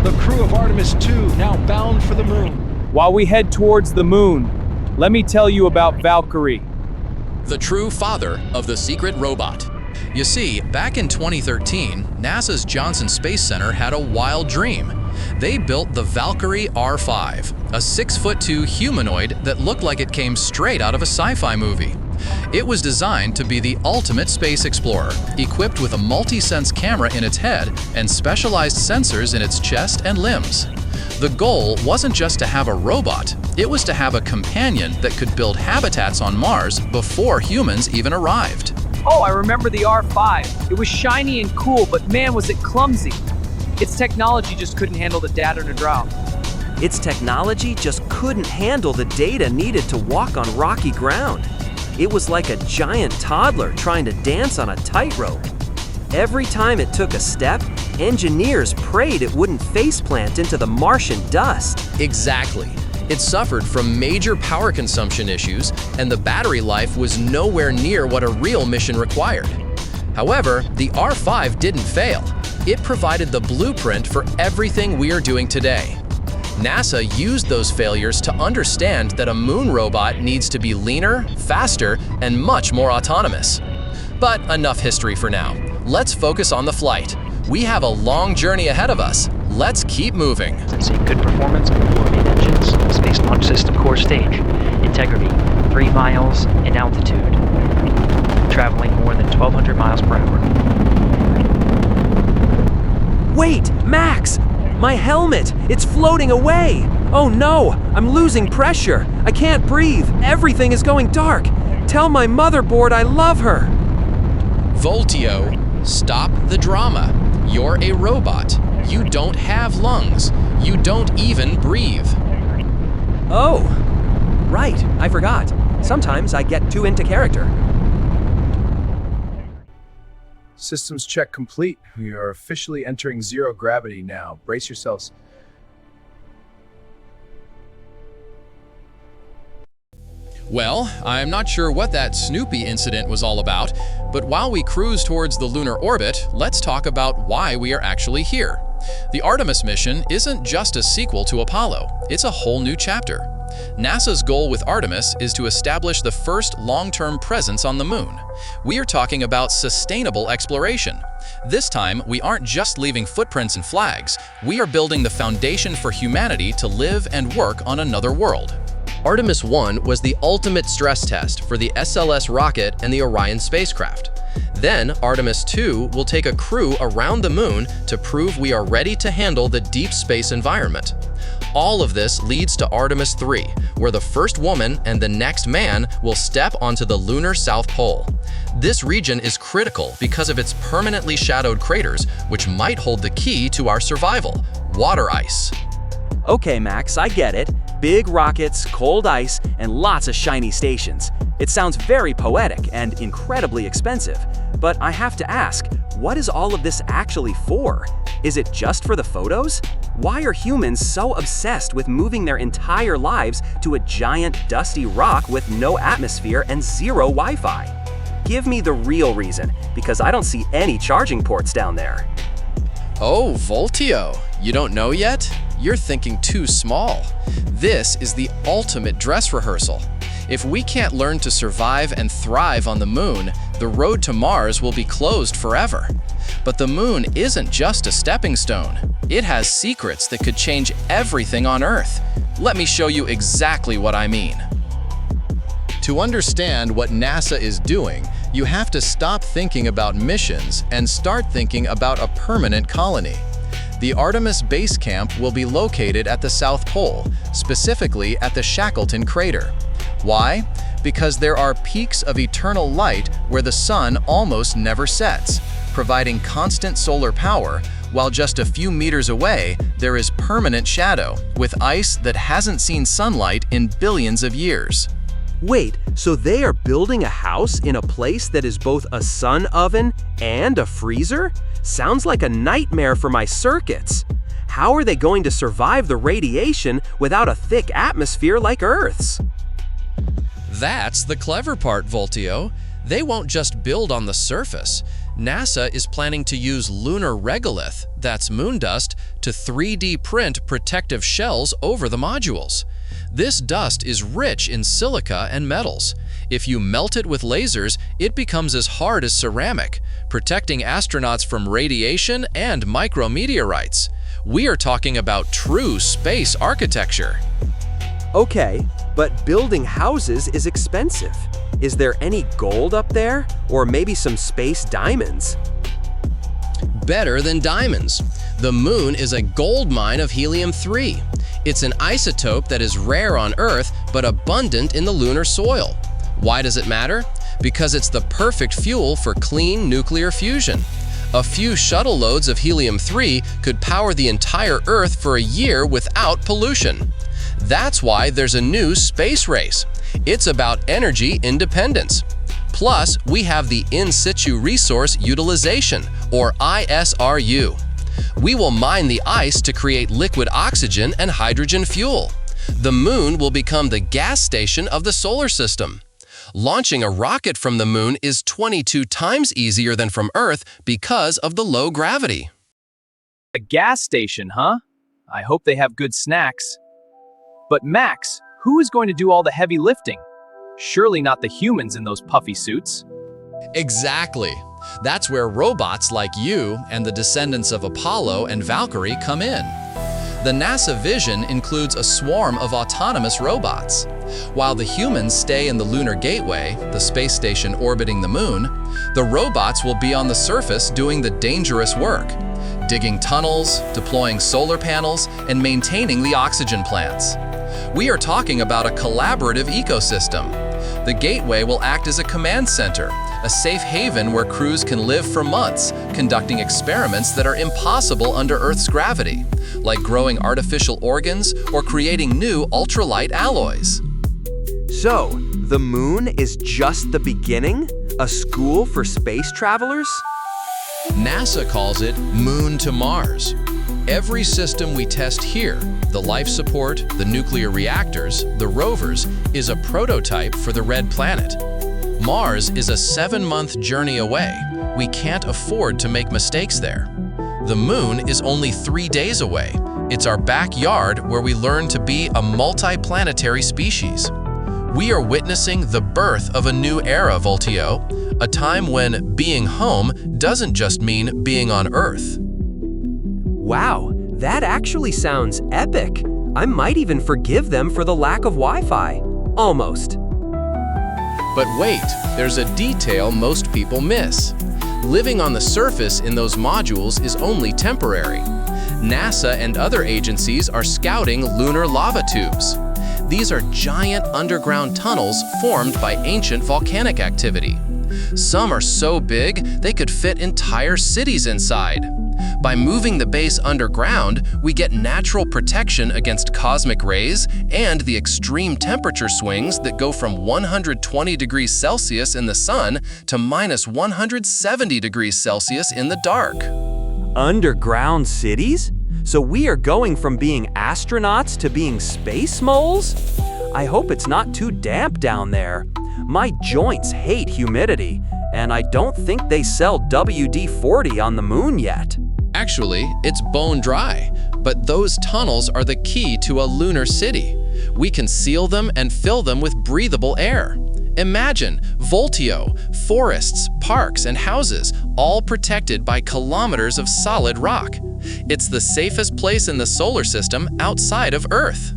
The crew of Artemis 2 now bound for the moon. While we head towards the moon, let me tell you about Valkyrie. The true father of the secret robot. You see, back in 2013, NASA's Johnson Space Center had a wild dream. They built the Valkyrie R5, a 6'2" humanoid that looked like it came straight out of a sci-fi movie. It was designed to be the ultimate space explorer, equipped with a multi-sense camera in its head and specialized sensors in its chest and limbs. The goal wasn't just to have a robot, it was to have a companion that could build habitats on Mars before humans even arrived. Oh, I remember the R5. It was shiny and cool, but man, was it clumsy. Its technology just couldn't handle the data to drop. Its technology just couldn't handle the data needed to walk on rocky ground. It was like a giant toddler trying to dance on a tightrope. Every time it took a step, engineers prayed it wouldn't faceplant into the Martian dust. Exactly. It suffered from major power consumption issues, and the battery life was nowhere near what a real mission required. However, the R5 didn't fail. It provided the blueprint for everything we are doing today. NASA used those failures to understand that a moon robot needs to be leaner, faster, and much more autonomous. But enough history for now. Let's focus on the flight. We have a long journey ahead of us. Let's keep moving. See good performance on the 4 main engines. Space Launch System core stage. Integrity, 3 miles in altitude. Traveling more than 1,200 miles per hour. Wait, Max! My helmet! It's floating away! Oh no! I'm losing pressure! I can't breathe! Everything is going dark! Tell my motherboard I love her! Voltio, stop the drama. You're a robot. You don't have lungs. You don't even breathe. Oh, right, I forgot. Sometimes I get too into character. Systems check complete. We are officially entering zero gravity now. Brace yourselves. Well, I'm not sure what that Snoopy incident was all about, but while we cruise towards the lunar orbit, let's talk about why we are actually here. The Artemis mission isn't just a sequel to Apollo, it's a whole new chapter. NASA's goal with Artemis is to establish the first long-term presence on the moon. We are talking about sustainable exploration. This time, we aren't just leaving footprints and flags, we are building the foundation for humanity to live and work on another world. Artemis 1 was the ultimate stress test for the SLS rocket and the Orion spacecraft. Then, Artemis 2 will take a crew around the moon to prove we are ready to handle the deep space environment. All of this leads to Artemis 3, where the first woman and the next man will step onto the lunar South Pole. This region is critical because of its permanently shadowed craters, which might hold the key to our survival: water ice. Okay, Max, I get it. Big rockets, cold ice, and lots of shiny stations. It sounds very poetic and incredibly expensive. But I have to ask, what is all of this actually for? Is it just for the photos? Why are humans so obsessed with moving their entire lives to a giant dusty rock with no atmosphere and zero Wi-Fi? Give me the real reason, because I don't see any charging ports down there. Oh, Voltio, you don't know yet? You're thinking too small. This is the ultimate dress rehearsal. If we can't learn to survive and thrive on the moon, the road to Mars will be closed forever. But the moon isn't just a stepping stone. It has secrets that could change everything on Earth. Let me show you exactly what I mean. To understand what NASA is doing, you have to stop thinking about missions and start thinking about a permanent colony. The Artemis base camp will be located at the South Pole, specifically at the Shackleton crater. Why? Because there are peaks of eternal light where the sun almost never sets, providing constant solar power, while just a few meters away, there is permanent shadow, with ice that hasn't seen sunlight in billions of years. Wait, so they are building a house in a place that is both a sun oven and a freezer? Sounds like a nightmare for my circuits. How are they going to survive the radiation without a thick atmosphere like Earth's? That's the clever part, Voltio. They won't just build on the surface. NASA is planning to use lunar regolith, that's moon dust, to 3D print protective shells over the modules. This dust is rich in silica and metals. If you melt it with lasers, it becomes as hard as ceramic, protecting astronauts from radiation and micrometeorites. We are talking about true space architecture. Okay, but building houses is expensive. Is there any gold up there? Or maybe some space diamonds? Better than diamonds. The moon is a gold mine of helium-3. It's an isotope that is rare on Earth but abundant in the lunar soil. Why does it matter? Because it's the perfect fuel for clean nuclear fusion. A few shuttle loads of helium-3 could power the entire Earth for a year without pollution. That's why there's a new space race. It's about energy independence. Plus, we have the In Situ Resource Utilization, or ISRU. We will mine the ice to create liquid oxygen and hydrogen fuel. The moon will become the gas station of the solar system. Launching a rocket from the moon is 22 times easier than from Earth because of the low gravity. A gas station, huh? I hope they have good snacks. But Max, who is going to do all the heavy lifting? Surely not the humans in those puffy suits. Exactly. That's where robots like you and the descendants of Apollo and Valkyrie come in. The NASA vision includes a swarm of autonomous robots. While the humans stay in the Lunar Gateway, the space station orbiting the moon, the robots will be on the surface doing the dangerous work, digging tunnels, deploying solar panels, and maintaining the oxygen plants. We are talking about a collaborative ecosystem. The Gateway will act as a command center, a safe haven where crews can live for months, conducting experiments that are impossible under Earth's gravity, like growing artificial organs or creating new ultralight alloys. So, the moon is just the beginning? A school for space travelers? NASA calls it Moon to Mars. Every system we test here, the life support, the nuclear reactors, the rovers, is a prototype for the Red Planet. Mars is a 7-month journey away. We can't afford to make mistakes there. The moon is only 3 days away. It's our backyard where we learn to be a multi-planetary species. We are witnessing the birth of a new era, Voltio, a time when being home doesn't just mean being on Earth. Wow, that actually sounds epic. I might even forgive them for the lack of Wi-Fi. Almost. But wait, there's a detail most people miss. Living on the surface in those modules is only temporary. NASA and other agencies are scouting lunar lava tubes. These are giant underground tunnels formed by ancient volcanic activity. Some are so big they could fit entire cities inside. By moving the base underground, we get natural protection against cosmic rays and the extreme temperature swings that go from 120 degrees Celsius in the sun to minus 170 degrees Celsius in the dark. Underground cities? So we are going from being astronauts to being space moles? I hope it's not too damp down there. My joints hate humidity, and I don't think they sell WD-40 on the moon yet. Actually, it's bone dry, but those tunnels are the key to a lunar city. We can seal them and fill them with breathable air. Imagine Voltio, forests, parks, and houses, all protected by kilometers of solid rock. It's the safest place in the solar system outside of Earth.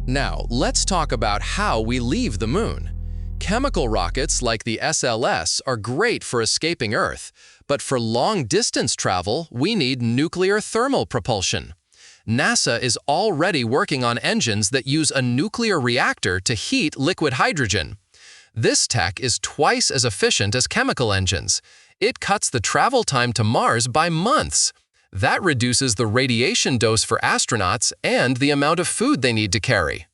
Now, let's talk about how we leave the moon. Chemical rockets like the SLS are great for escaping Earth, but for long-distance travel, we need nuclear thermal propulsion. NASA is already working on engines that use a nuclear reactor to heat liquid hydrogen. This tech is twice as efficient as chemical engines. It cuts the travel time to Mars by months. That reduces the radiation dose for astronauts and the amount of food they need to carry.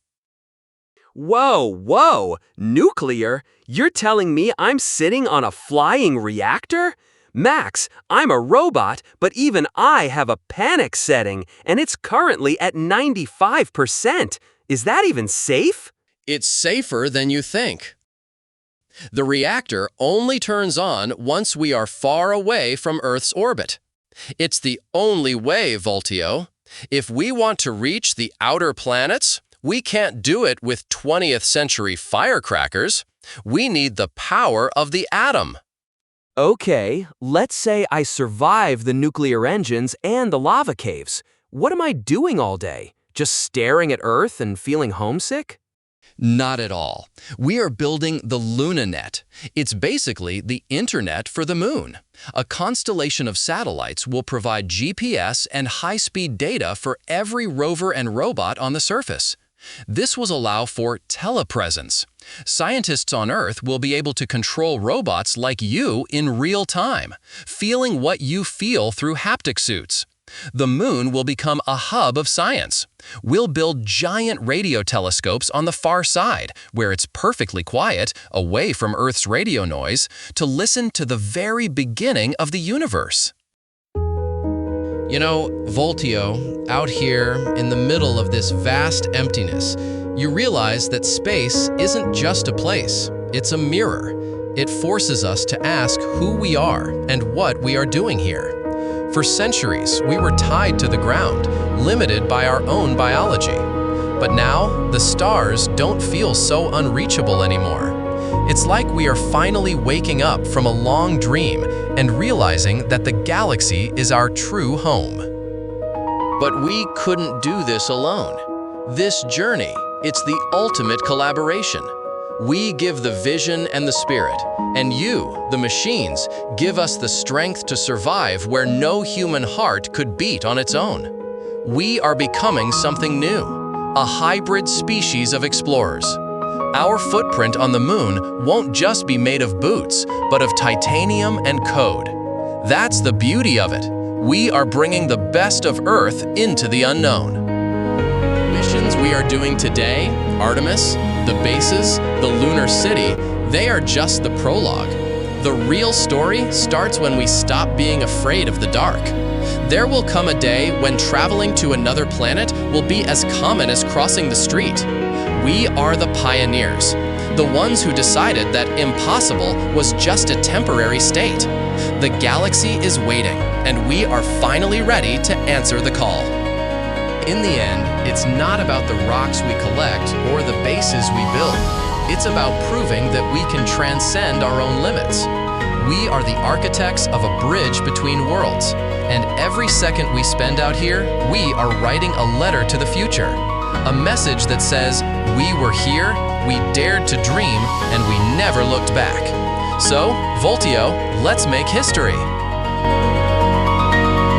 Whoa! Nuclear? You're telling me I'm sitting on a flying reactor? Max, I'm a robot, but even I have a panic setting, and it's currently at 95%. Is that even safe? It's safer than you think. The reactor only turns on once we are far away from Earth's orbit. It's the only way, Voltio. If we want to reach the outer planets, we can't do it with 20th century firecrackers. We need the power of the atom. Okay, let's say I survive the nuclear engines and the lava caves. What am I doing all day? Just staring at Earth and feeling homesick? Not at all. We are building the LunaNet. It's basically the internet for the moon. A constellation of satellites will provide GPS and high-speed data for every rover and robot on the surface. This will allow for telepresence. Scientists on Earth will be able to control robots like you in real time, feeling what you feel through haptic suits. The moon will become a hub of science. We'll build giant radio telescopes on the far side, where it's perfectly quiet, away from Earth's radio noise, to listen to the very beginning of the universe. You know, Voltio, out here in the middle of this vast emptiness, you realize that space isn't just a place, it's a mirror. It forces us to ask who we are and what we are doing here. For centuries, we were tied to the ground, limited by our own biology. But now, the stars don't feel so unreachable anymore. It's like we are finally waking up from a long dream and realizing that the galaxy is our true home. But we couldn't do this alone. This journey, it's the ultimate collaboration. We give the vision and the spirit, and you, the machines, give us the strength to survive where no human heart could beat on its own. We are becoming something new, a hybrid species of explorers. Our footprint on the moon won't just be made of boots, but of titanium and code. That's the beauty of it. We are bringing the best of Earth into the unknown. Missions we are doing today, Artemis, the bases, the lunar city, they are just the prologue. The real story starts when we stop being afraid of the dark. There will come a day when traveling to another planet will be as common as crossing the street. We are the pioneers, the ones who decided that impossible was just a temporary state. The galaxy is waiting, and we are finally ready to answer the call. In the end, it's not about the rocks we collect or the bases we build. It's about proving that we can transcend our own limits. We are the architects of a bridge between worlds, and every second we spend out here, we are writing a letter to the future. A message that says, we were here, we dared to dream, and we never looked back. So, Voltio, let's make history.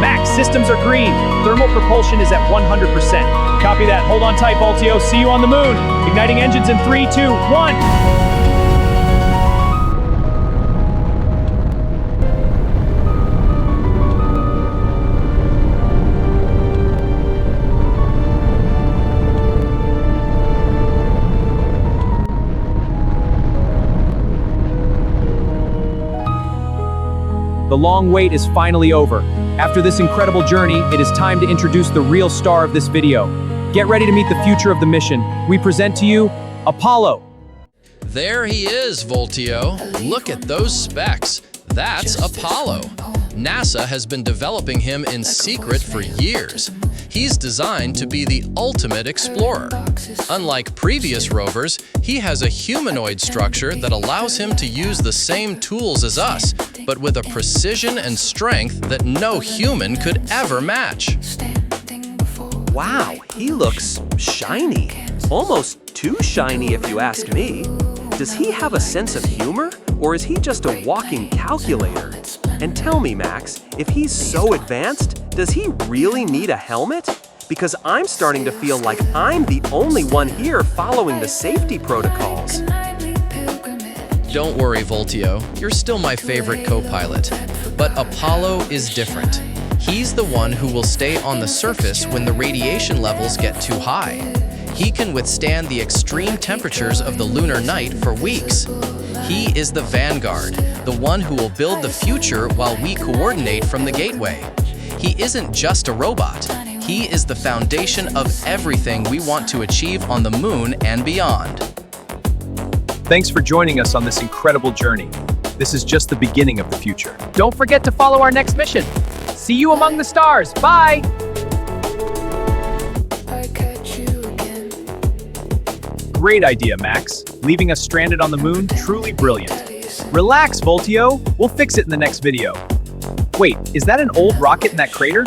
Max, systems are green. Thermal propulsion is at 100%. Copy that. Hold on tight, Voltio. See you on the moon. Igniting engines in 3, 2, 1. The long wait is finally over. After this incredible journey, it is time to introduce the real star of this video. Get ready to meet the future of the mission. We present to you, Apollo. There he is, Voltio. Look at those specs. That's Apollo. NASA has been developing him in secret for years. He's designed to be the ultimate explorer. Unlike previous rovers, he has a humanoid structure that allows him to use the same tools as us, but with a precision and strength that no human could ever match. Wow, he looks shiny. Almost too shiny if you ask me. Does he have a sense of humor, or is he just a walking calculator? And tell me, Max, if he's so advanced, does he really need a helmet? Because I'm starting to feel like I'm the only one here following the safety protocols. Don't worry, Voltio. You're still my favorite co-pilot. But Apollo is different. He's the one who will stay on the surface when the radiation levels get too high. He can withstand the extreme temperatures of the lunar night for weeks. He is the vanguard, the one who will build the future while we coordinate from the gateway. He isn't just a robot. He is the foundation of everything we want to achieve on the moon and beyond. Thanks for joining us on this incredible journey. This is just the beginning of the future. Don't forget to follow our next mission. See you among the stars. Bye! Great idea, Max. Leaving us stranded on the moon, truly brilliant. Relax, Voltio. We'll fix it in the next video. Wait, is that an old rocket in that crater?